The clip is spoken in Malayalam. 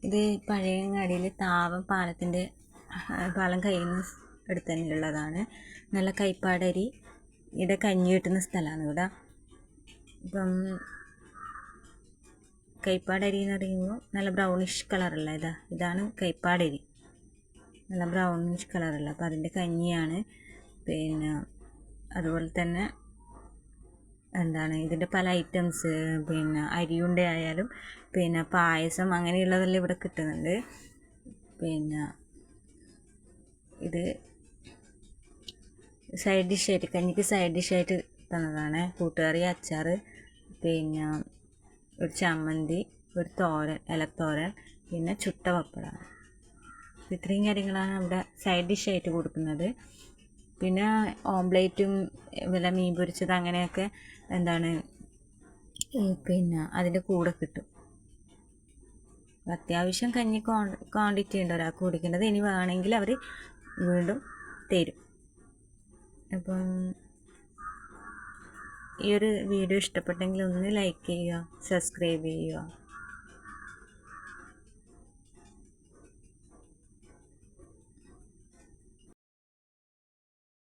ഇത് പഴയങ്ങാടിയിൽ താവം പാലം കയ്യിൽ നിന്ന് എടുത്ത് തന്നെയുള്ളതാണ്. നല്ല കൈപ്പാടരി ഇവിടെ കഞ്ഞി കിട്ടുന്ന സ്ഥലമാണ് ഇവിടെ. ഇപ്പം കൈപ്പാടരി എന്ന് പറയുമ്പോൾ നല്ല ബ്രൗണിഷ് കളറുള്ള ഇതാണ് കൈപ്പാടരി. നല്ല ബ്രൗണിഷ് കളറുള്ള അപ്പോൾ അതിൻ്റെ കഞ്ഞിയാണ്. പിന്നെ അതുപോലെ തന്നെ ഇതിൻ്റെ പല ഐറ്റംസ്, പിന്നെ അരിയുണ്ട ആയാലും പിന്നെ പായസം അങ്ങനെയുള്ളതെല്ലാം ഇവിടെ കിട്ടുന്നുണ്ട്. പിന്നെ ഇത് സൈഡ് ഡിഷായിട്ട്, കഞ്ഞിക്ക് സൈഡ് ഡിഷായിട്ട് തന്നതാണ്. കൂട്ടുകറി, അച്ചാർ, പിന്നെ ഒരു ചമ്മന്തി, ഒരു തോരൻ, ഇലത്തോരൻ, പിന്നെ ചുട്ട പപ്പടമാണ്. ഇത്രയും കാര്യങ്ങളാണ് ഇവിടെ സൈഡ് ഡിഷായിട്ട് കൊടുക്കുന്നത്. പിന്നെ ഓംപ്ലേറ്റും വല്ല മീൻ പൊരിച്ചത് അങ്ങനെയൊക്കെ പിന്നെ അതിൻ്റെ കൂടെ കിട്ടും. അത്യാവശ്യം കഞ്ഞി ക്വാണ്ടിറ്റി ഉണ്ട് ഒരാൾക്ക് കുടിക്കേണ്ടത്. ഇനി വേണമെങ്കിൽ അവർ വീണ്ടും തരും. അപ്പം ഈ ഒരു വീഡിയോ ഇഷ്ടപ്പെട്ടെങ്കിൽ ഒന്ന് ലൈക്ക് ചെയ്യുക, സബ്സ്ക്രൈബ് ചെയ്യുക.